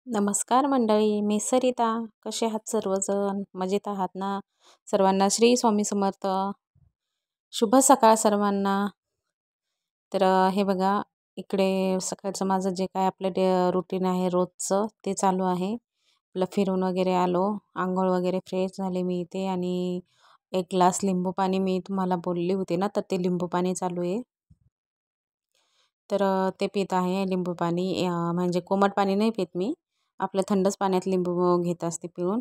नमस्कार मंडळी, मी सरिता. कसे आहात सर्वजण? मजेत आहात ना? सर्वांना श्री स्वामी समर्थ. शुभ सकाळ सर्वांना. तर हे बघा, इकडे सकाळचं माझं जे काय आपलं रुटीन आहे रोजचं ते चालू आहे. आपलं फिरून वगैरे आलो, आंघोळ वगैरे फ्रेश झाले मी इथे आणि एक ग्लास लिंबू पाणी मी तुम्हाला बोलली होते ना, तर ते लिंबू पाणी चालू आहे. तर ते पित आहे लिंबू पाणी. म्हणजे कोमट पाणी नाही पित मी. आपलं थंडच पाण्यात लिंबू घेत असते पिळून.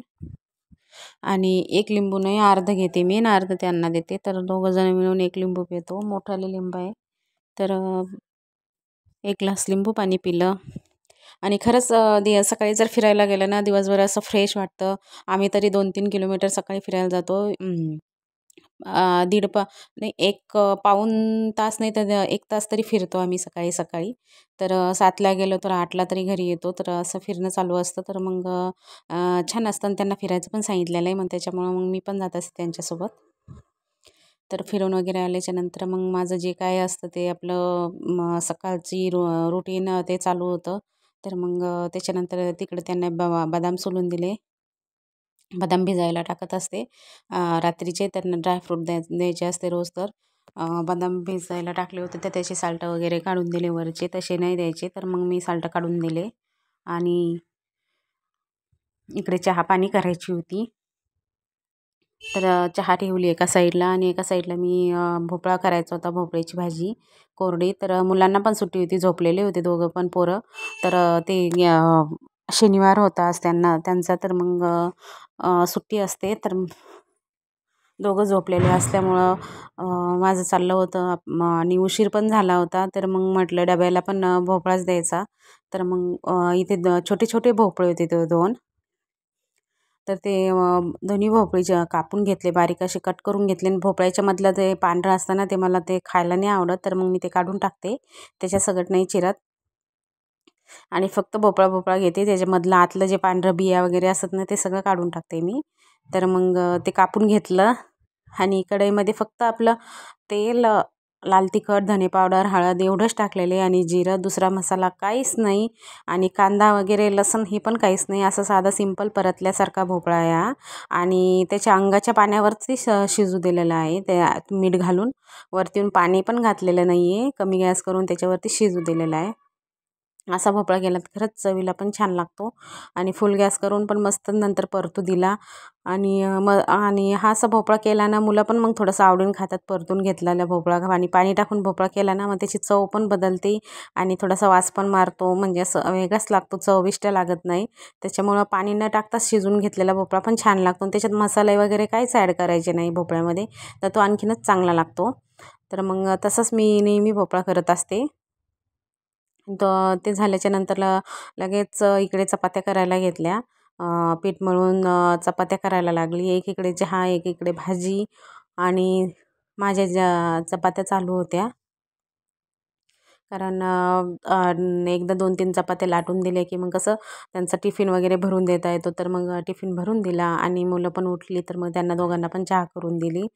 आणि एक लिंबू नाही, अर्ध घेते मी आणि अर्ध त्यांना देते. तर दोघं जण मिळून एक लिंबू पितो. मोठाले लिंब आहे. तर एक ग्लास लिंबू पाणी पिलं आणि खरंच सकाळी जर फिरायला गेलं ना, दिवसभर असं फ्रेश वाटतं. आम्ही तरी 2-3 किलोमीटर सकाळी फिरायला जातो. दीड नाही, एक पाऊण तास नाही तर 1 तास तरी फिरतो आम्ही सकाळी सकाळी. तर 7ला गेलो तर 8ला तरी घरी येतो. तर असं फिरणं चालू असतं. तर मग छान असतं आणि त्यांना फिरायचं पण सांगितलेलं आहे. मग त्याच्यामुळं मग मी पण जात असते त्यांच्यासोबत. तर फिरून वगैरे आल्याच्या नंतर मग माझं जे काय असतं ते आपलं सकाळची रुटीन ते चालू होतं. तर मग त्याच्यानंतर तिकडे त्यांना बदाम सोलून दिले. बदाम भिजायला टाकत असते. रात्रीचे त्यांना ड्रायफ्रूट द्यायचे असते रोज. तर बदाम भिजायला टाकले होते तर त्याचे साल्टं वगैरे काढून दिले वरचे. तसे नाही द्यायचे, तर मग मी साल्टं काढून दिले. आणि इकडे चहा पाणी करायची होती. तर चहा ठेवली एका साईडला आणि एका साईडला मी भोपळा करायचा होता, भोपळ्याची भाजी कोरडी. तर मुलांना पण सुट्टी होती, झोपलेले होते दोघं पण पोरं. तर ते शनिवार होता आज त्यांचा. तर मग सुट्टी असते. तर दोघं झोपलेले असल्यामुळं माझं चाललं होतं आणि उशीर पण झाला होता. तर मग म्हटलं डब्याला पण भोपळाच द्यायचा. तर मग इथे छोटे छोटे भोपळे होते ते 2. तर ते दोन्ही भोपळीचे कापून घेतले, बारीक असे कट करून घेतले. आणि भोपळ्याच्या मधलं ते पांढरं असतं ना, ते मला ते खायला नाही आवडत. तर मग मी ते काढून टाकते, त्याच्या सगट नाही चिरत. आणि फक्त भोपळा भोपळा घेते, त्याच्यामधलं आतलं जे पांढरं बिया वगैरे असतात ना, ते सगळं काढून टाकते मी. तर मग ते कापून घेतलं आणि कढईमध्ये फक्त आपलं तेल, लाल तिखट, धने पावडर, हळद एवढंच टाकलेले आणि जिरं, दुसरा मसाला काहीच नाही. आणि कांदा वगैरे लसूण हे पण काहीच नाही. असं साधा सिंपल परतल्यासारखा भोपळा आहे हा. आणि त्याच्या अंगाच्या पाण्यावरती शिजू दिलेला आहे, त्यात मीठ घालून. वरतून पाणी पण घातलेलं नाही आहे, कमी गॅस करून त्याच्यावरती शिजू दिलेला आहे. असा भोपळा केला तर खरंच चवीला पण छान लागतो. आणि फुल गॅस करून पण मस्त नंतर परतू दिला. आणि हा असा भोपळा केला ना, मुलं पण मग थोडंसं आवडून खातात. परतून घेतलेला भोपळा आणि पाणी टाकून भोपळा केला ना, मग त्याची चव पण बदलते आणि थोडासा वास पण मारतो. म्हणजे असं वेगळाच लागतो, चविष्ट लागत नाही. त्याच्यामुळं पाणी न टाकताच शिजून घेतलेला भोपळा पण छान लागतो. आणि त्याच्यात मसाले वगैरे काहीच ॲड करायचे नाही भोपळ्यामध्ये, तर तो आणखीनच चांगला लागतो. तर मग तसंच मी नेहमी भोपळा करत असते. तर ते झाल्याच्या नंतरला लगेच इकडे चपात्या करायला घेतल्या. पीठ मळून चपात्या करायला लागली. एकीकडे चहा, एकीकडे भाजी. आणि माझ्या ज्या चपात्या चालू होत्या, कारण एकदा 2-3 चपात्या लाटून दिल्या की मग कसं त्यांचा टिफिन वगैरे भरून देता येतो. तर मग टिफिन भरून दिला आणि मुलं पण उठली, तर मग त्यांना दोघांना पण चहा करून दिली.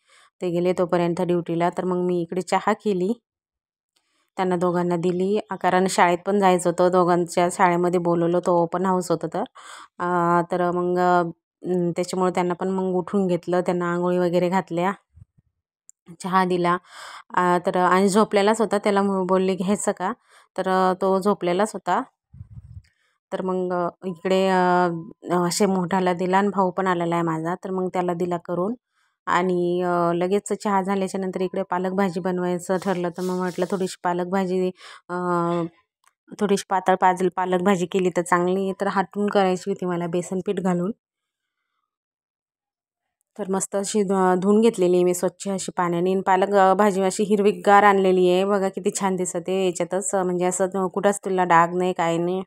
ते गेले तोपर्यंत ड्युटीला. तर मग मी इकडे चहा केली, त्यांना दोघांना दिली. कारण शाळेत पण जायचं होतं, दोघांच्या शाळेमध्ये बोलवलं होतं, ओपन हाऊस होतं. तर मग त्याच्यामुळे त्यांना पण मग उठून घेतलं, त्यांना आंघोळी वगैरे घातल्या, चहा दिला. तर आणि झोपलेलाच होता, त्याला बोलले घ्यायचं का, तर तो झोपलेलाच होता. तर मग इकडे असे मोठाला दिला आणि भाऊ पण आलेला आहे माझा, तर मग त्याला दिला करून. आणि लगेच चहा झाल्याच्या नंतर इकडे पालक भाजी बनवायचं ठरलं. तर मग म्हटलं थोडीशी पालक भाजी, थोडीशी पातळ पालक भाजी केली तर चांगली. तर हाटून करायची होती मला बेसन पीठ घालून. तर मस्त अशी धुवून घेतलेली आहे मी स्वच्छ अशी पाण्याने. आणि पालक भाजी अशी हिरवीगार आणलेली आहे बघा, किती छान दिसते याच्यातच. म्हणजे असं कुठंच तुला डाग नाही, काय नाही.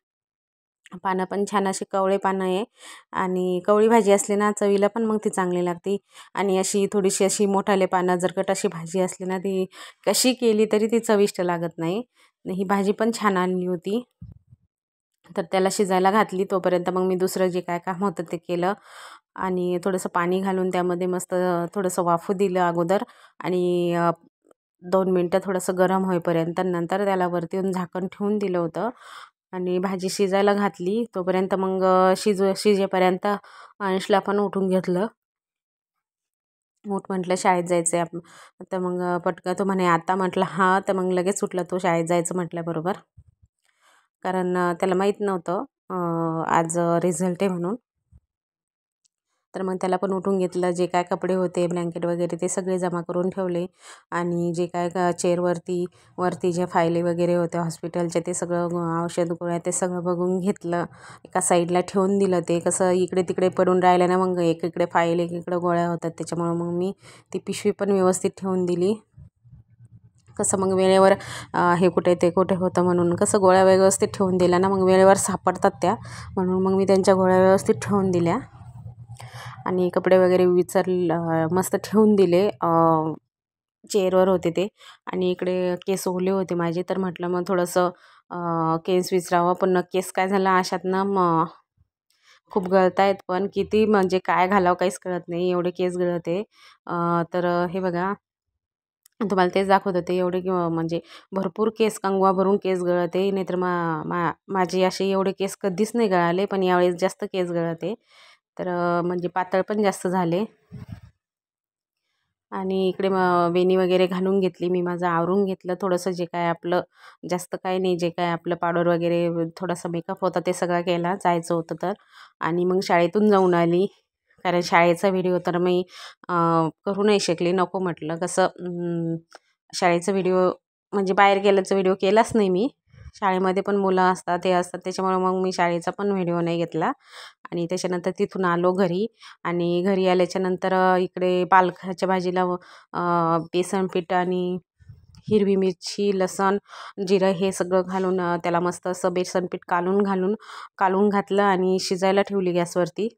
पानं पण छान अशी कवळे पानं आहे. आणि कवळी भाजी असली ना चवीला पण मग ती चांगली लागते. आणि अशी थोडीशी अशी मोठाले पानं जरकट अशी भाजी असली ना, ती कशी केली तरी ती चविष्ट लागत नाही. ही भाजी पण छान आणली होती. तर त्याला शिजायला घातली, तोपर्यंत मग मी दुसरं जे काय काम होतं ते केलं. आणि थोडंसं पाणी घालून त्यामध्ये मस्त थोडंसं वाफू दिलं अगोदर. आणि 2 मिनटं थोडंसं गरम होईपर्यंत, नंतर त्याला वरती झाकण ठेवून दिलं होतं. आणि भाजी शिजायला घातली. तोपर्यंत मग शिजेपर्यंत अंशला पण उठून घेतलं. उठ म्हटलं शाळेत जायचं आहे तर मग पटकन तो म्हणे आता, म्हटलं हां. तर मग लगेच उठला तो शाळेत जायचं म्हटल्याबरोबर, कारण त्याला माहीत नव्हतं आज रिझल्ट आहे म्हणून. तर मग त्याला पण उठून घेतलं. जे काय कपडे होते, ब्लँकेट वगैरे ते सगळे जमा करून ठेवले आणि जे काय चेअरवरती ज्या फायली वगैरे होत्या हॉस्पिटलच्या ते सगळं औषध गोळ्या ते सगळं बघून घेतलं. एका साईडला ठेवून दिलं. ते कसं इकडे तिकडे पडून राहिलं ना, मग एकीकडे फाईल एकीकडे गोळ्या होतात, त्याच्यामुळं मग मी ती पिशवी पण व्यवस्थित ठेवून दिली. कसं मग वेळेवर हे कुठे ते कुठे होतं म्हणून कसं गोळ्या व्यवस्थित ठेवून दिल्या ना, मग वेळेवर सापडतात त्या, म्हणून मग मी त्यांच्या गोळ्या व्यवस्थित ठेवून दिल्या आणि कपडे वगैरे मस्त ठेवून दिले. चेअरवर होते ते आणि इकडे केस ओले होते माझे, तर म्हटलं मग थोडंसं केस विचरावं. पण केस काय झालं अशातनं खूप गळत आहेत, पण किती म्हणजे काय घालावं काहीच कळत नाही, एवढे केस गळते. तर हे बघा, तुम्हाला तेच दाखवत होते, एवढे म्हणजे भरपूर केस, कंगवा भरून केस गळते. नाहीतर माझे असे एवढे केस कधीच नाही गळाले, पण यावेळेस जास्त केस गळते. तर म्हणजे पातळ पण जास्त झाले. आणि इकडे मग वेणी वगैरे घालून घेतली मी, माझं आवरून घेतलं थोडंसं. जे काय आपलं जास्त काही नाही, जे काय आपलं पावडर वगैरे थोडासा मेकअप होता ते सगळं केला, जायचं होतं तर. आणि मग शाळेतून जाऊन आली, कारण शाळेचा व्हिडिओ तर मी करू नाही शकले, नको म्हटलं. कसं शाळेचा व्हिडिओ म्हणजे बाहेर गेल्याचा व्हिडिओ केलाच नाही मी. शाळेमध्ये पण मुलं असतात, हे असतात, त्याच्यामुळे मग मी शाळेचा पण व्हिडिओ नाही घेतला. आणि त्याच्यानंतर तिथून आलो घरी. आणि घरी आल्याच्यानंतर इकडे पालकाच्या भाजीला बेसन पीठ आणि हिरवी मिरची, लसूण, जिरं हे सगळं घालून त्याला मस्त असं बेसन पीठ कालून घातलं आणि शिजायला ठेवली गॅसवरती.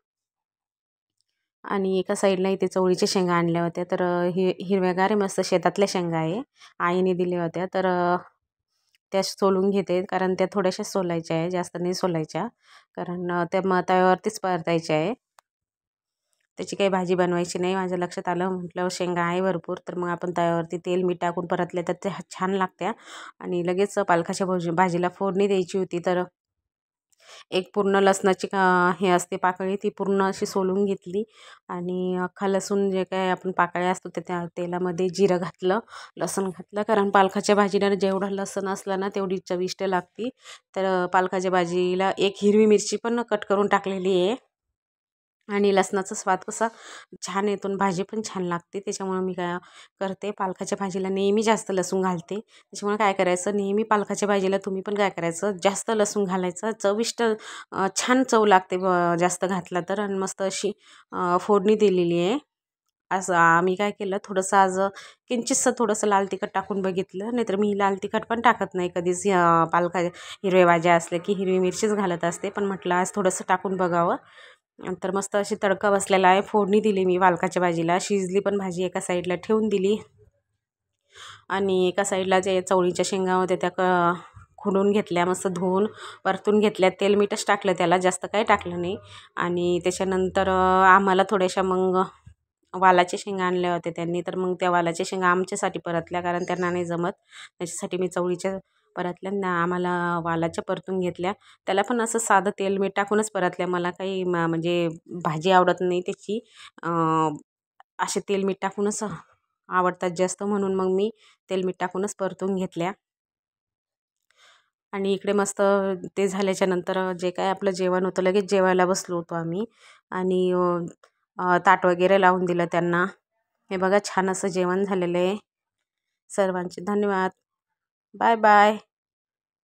आणि एका साईडला इथे चवळीच्या शेंगा आणल्या होत्या, तर हिरव्यागार मस्त शेतातल्या शेंगा आहे, आईने दिल्या होत्या. तर त्या सोलून घेते, कारण त्या थोड्याशा सोलायच्या आहे, जास्त नाही सोलायच्या, कारण त्या तव्यावरतीच परतायच्या आहे. त्याची काही भाजी बनवायची नाही. माझ्या लक्षात आलं, म्हटलं शेंगा आहे भरपूर, तर मग आपण तव्यावरती तेल मीठ टाकून परतले तर ते छान लागत्या. आणि लगेच पालकाच्या भाजीला फोडणी द्यायची होती. तर एक पूर्ण लसणाची हे असते पाकळी, ती पूर्ण अशी सोलून घेतली आणि अख्खा लसूण जे काय आपण पाकळ्या असतो त्या तेलामध्ये जिरं घातलं, लसूण घातलं, कारण पालकाच्या भाजीला जेवढा लसूण असला ना तेवढी चविष्ट लागते. तर पालकाच्या भाजीला एक हिरवी मिरची पण कट करून टाकलेली आहे आणि लसणाचा स्वाद कसा छान येतो आणि भाजी पण छान लागते. त्याच्यामुळे मी काय करते, पालकाच्या भाजीला नेहमी जास्त लसूण घालते. त्याच्यामुळे काय करायचं, नेहमी पालकाच्या भाजीला तुम्ही पण काय करायचं, जास्त लसूण घालायचं, चविष्ट छान चव लागते जास्त घातला तर. आणि मस्त अशी फोडणी दिलेली आहे. असं आम्ही काय केलं, थोडंसं आज किंचितसं थोडंसं लाल तिखट टाकून बघितलं, नाहीतर मी लाल तिखट पण टाकत नाही कधीच. हिरव्या भाज्या असल्या की हिरवी मिरचीच घालत असते, पण म्हटलं आज थोडंसं टाकून बघावं. नंतर मस्त अशी तडका बसलेला आहे, फोडणी दिली मी पालकाच्या भाजीला, शिजली पण भाजी, एका साईडला ठेवून दिली. आणि एका साईडला जे चवळीच्या शेंगा होत्या त्या खुडून घेतल्या, मस्त धुवून परतून घेतल्या, तेल मीठच टाकलं त्याला, जास्त काही टाकलं नाही. आणि त्याच्यानंतर आम्हाला थोड्याशा मग वालाच्या शेंगा आणल्या होत्या त्यांनी, तर मग त्या वालाच्या शेंगा आमच्यासाठी परतल्या, कारण त्यांना नाही जमत, त्याच्यासाठी मी चवळीच्या परतल्या ना, आम्हाला वालाच्या परतून घेतल्या. त्याला पण असं साधं तेल मीठ टाकूनच परतल्या, मला काही म्हणजे भाजी आवडत नाही त्याची, असे तेल मीठ टाकूनच आवडतात जास्त, म्हणून मग मी तेल मीठ टाकूनच परतून घेतल्या. आणि इकडे मस्त ते झाल्याच्या नंतर जे काय आपलं जेवण होतं, लगेच जेवायला बसलो होतो आम्ही. आणि ताट वगैरे लावून दिलं त्यांना. हे बघा, छान असं जेवण झालेलं आहे. सर्वांचे धन्यवाद. Bye bye.